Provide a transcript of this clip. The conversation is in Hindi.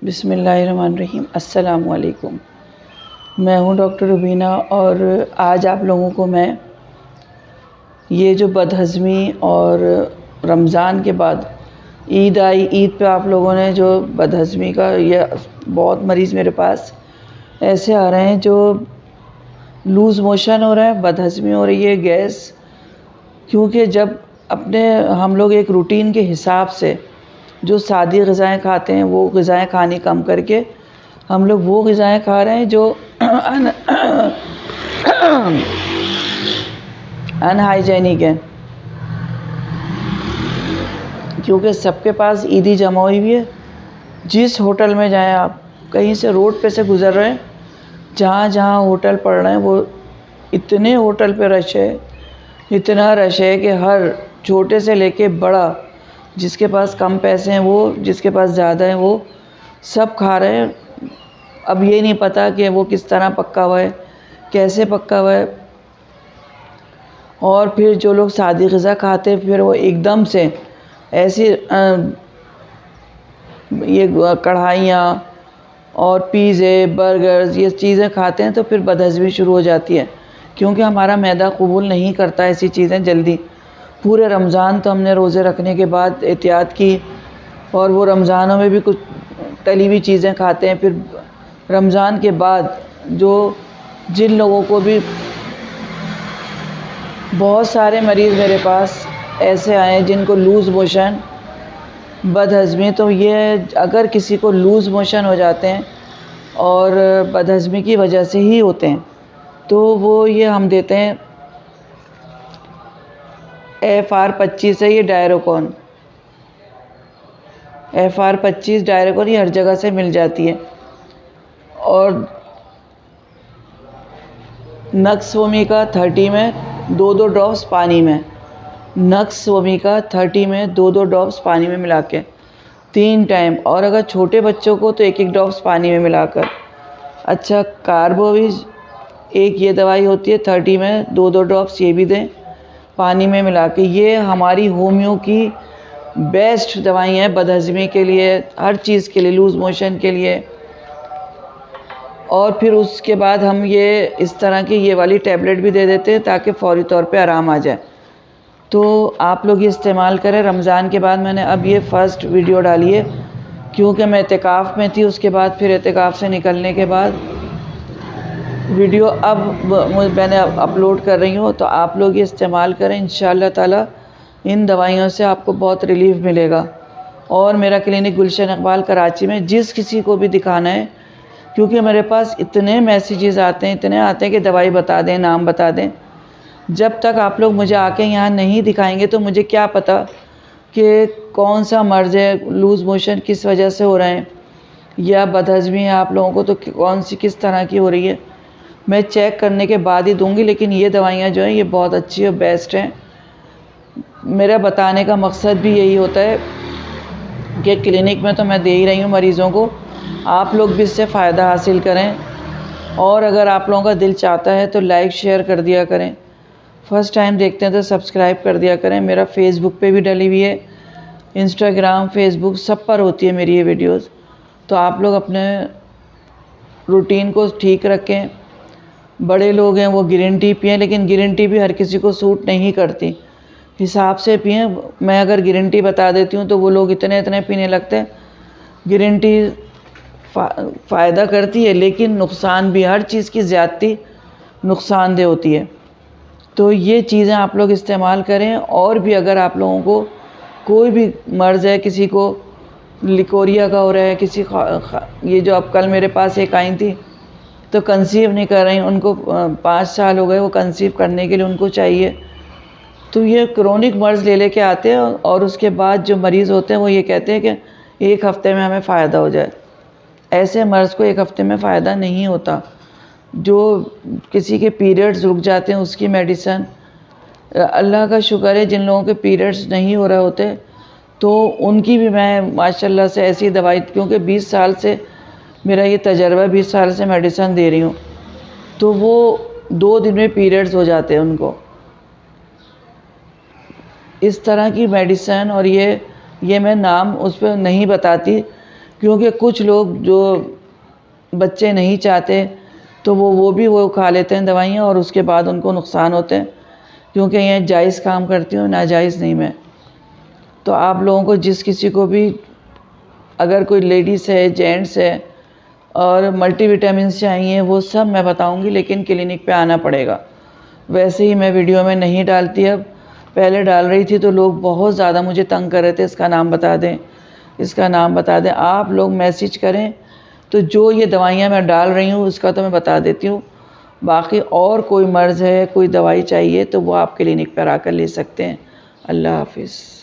बिस्मिल्लाहिर्रहमानिर्रहीम। अस्सलाम वालेकुम। मैं हूँ डॉक्टर रुबीना और आज आप लोगों को मैं ये जो बदहज़मी और रमज़ान के बाद ईद आई, ईद पे आप लोगों ने जो बदहज़मी का ये बहुत मरीज़ मेरे पास ऐसे आ रहे हैं जो लूज़ मोशन हो रहा है, बदहज़मी हो रही है, गैस। क्योंकि जब अपने हम लोग एक रूटीन के हिसाब से जो सादी ग़िज़ाएँ खाते हैं वो ग़िज़ाएँ खानी कम करके हम लोग वो ग़िज़ाएँ खा रहे हैं जो अनहाइजेनिक है। क्योंकि सबके पास ईदी जमा हुई हुई है। जिस होटल में जाएं आप, कहीं से रोड पे से गुज़र रहे हैं, जहाँ जहाँ होटल पड़ रहे हैं वो इतने होटल पे रश है, इतना रश है कि हर छोटे से लेके बड़ा, जिसके पास कम पैसे हैं वो, जिसके पास ज़्यादा हैं वो सब खा रहे हैं। अब ये नहीं पता कि वो किस तरह पका हुआ है, कैसे पका हुआ है। और फिर जो लोग सादी ग़िज़ा खाते हैं फिर वो एकदम से ऐसी ये कढ़ाइयाँ और पिज़्ज़े, बर्गर्स, ये चीज़ें खाते हैं तो फिर बदहज़मी शुरू हो जाती है। क्योंकि हमारा मैदा कबूल नहीं करता ऐसी चीज़ें जल्दी। पूरे रमज़ान तो हमने रोज़े रखने के बाद एहतियात की और वो रमज़ानों में भी कुछ तली हुई चीज़ें खाते हैं। फिर रमज़ान के बाद जिन लोगों को भी बहुत सारे मरीज़ मेरे पास ऐसे आए हैं जिनको लूज़ मोशन, बदहज़मी, तो ये अगर किसी को लूज़ मोशन हो जाते हैं और बदहज़मी की वजह से ही होते हैं तो वो ये हम देते हैं FR25 है, ये डायरोकॉन, FR25 डायरोकॉन, ये हर जगह से मिल जाती है। और नक्स वोमिका 30 में 2-2 ड्रॉप्स पानी में, नक्स वोमिका 30 में 2-2 ड्रॉप्स पानी में मिला के 3 टाइम, और अगर छोटे बच्चों को तो 1-1 ड्रॉप्स पानी में मिलाकर। अच्छा, कार्बोविज एक ये दवाई होती है 30 में 2-2 ड्रॉप्स, ये भी दें पानी में मिला के। ये हमारी होम्यो की बेस्ट दवाई हैं बदहज़मी के लिए, हर चीज़ के लिए, लूज़ मोशन के लिए। और फिर उसके बाद हम ये इस तरह की ये वाली टैबलेट भी दे देते हैं ताकि फ़ौरी तौर पे आराम आ जाए। तो आप लोग ये इस्तेमाल करें। रमज़ान के बाद मैंने अब ये फ़र्स्ट वीडियो डाली है क्योंकि मैं एतिकाफ़ में थी, उसके बाद फिर एतिकाफ़ से निकलने के बाद वीडियो अब मैंने अपलोड कर रही हूँ। तो आप लोग ये इस्तेमाल करें, इंशाअल्लाह ताला इन दवाइयों से आपको बहुत रिलीफ़ मिलेगा। और मेरा क्लिनिक गुलशन इकबाल कराची में, जिस किसी को भी दिखाना है, क्योंकि मेरे पास इतने मैसेजेस आते हैं, इतने आते हैं कि दवाई बता दें, नाम बता दें। जब तक आप लोग मुझे आके यहाँ नहीं दिखाएंगे तो मुझे क्या पता कि कौन सा मर्ज़ है, लूज़ मोशन किस वजह से हो रहे हैं या बदहज़मी है आप लोगों को तो कौन सी किस तरह की हो रही है, मैं चेक करने के बाद ही दूंगी। लेकिन ये दवाइयाँ जो हैं ये बहुत अच्छी और बेस्ट हैं। मेरा बताने का मकसद भी यही होता है कि क्लिनिक में तो मैं दे ही रही हूँ मरीज़ों को, आप लोग भी इससे फ़ायदा हासिल करें। और अगर आप लोगों का दिल चाहता है तो लाइक शेयर कर दिया करें, फ़र्स्ट टाइम देखते हैं तो सब्सक्राइब कर दिया करें। मेरा फ़ेसबुक पे भी डली हुई है, इंस्टाग्राम, फ़ेसबुक सब पर होती है मेरी ये वीडियोज़। तो आप लोग अपने रूटीन को ठीक रखें। बड़े लोग हैं वो ग्रीन टी पिएं, लेकिन ग्रीन टी भी हर किसी को सूट नहीं करती, हिसाब से पिएं। मैं अगर ग्रीन टी बता देती हूँ तो वो लोग इतने पीने लगते हैं। ग्रीन टी फ़ायदा करती है लेकिन नुकसान भी, हर चीज़ की ज़्यादती नुकसानदेह होती है। तो ये चीज़ें आप लोग इस्तेमाल करें। और भी अगर आप लोगों को कोई भी मर्ज़ है, किसी को लिकोरिया का हो रहा है, किसी ये जो अब कल मेरे पास एक आई थी तो कंसीव नहीं कर रही, उनको 5 साल हो गए, वो कंसीव करने के लिए उनको चाहिए। तो ये क्रोनिक मर्ज़ ले लेके आते हैं और उसके बाद जो मरीज़ होते हैं वो ये कहते हैं कि 1 हफ़्ते में हमें फ़ायदा हो जाए। ऐसे मर्ज़ को 1 हफ़्ते में फ़ायदा नहीं होता। जो किसी के पीरियड्स रुक जाते हैं उसकी मेडिसिन, अल्लाह का शुक्र है जिन लोगों के पीरियड्स नहीं हो रहे होते तो उनकी भी मैं माशाल्लाह से ऐसी दवाई, क्योंकि 20 साल से मेरा ये तजर्बा, 20 साल से मेडिसिन दे रही हूँ, तो वो 2 दिन में पीरियड्स हो जाते हैं उनको। इस तरह की मेडिसिन, और ये मैं नाम उस पर नहीं बताती क्योंकि कुछ लोग जो बच्चे नहीं चाहते तो वो भी खा लेते हैं दवाइयाँ और उसके बाद उनको नुकसान होते हैं, क्योंकि ये जायज़ काम करती हूँ, नाजायज़ नहीं मैं। तो आप लोगों को जिस किसी को भी अगर कोई लेडीज़ है, जेंट्स है और मल्टीविटामिन्स चाहिए वो सब मैं बताऊंगी, लेकिन क्लिनिक पे आना पड़ेगा। वैसे ही मैं वीडियो में नहीं डालती अब, पहले डाल रही थी तो लोग बहुत ज़्यादा मुझे तंग कर रहे थे, इसका नाम बता दें, इसका नाम बता दें। आप लोग मैसेज करें तो जो ये दवाइयाँ मैं डाल रही हूँ उसका तो मैं बता देती हूँ। बाकी और कोई मर्ज़ है, कोई दवाई चाहिए तो वो आप क्लिनिक पर आकर ले सकते हैं। अल्लाह हाफिज़।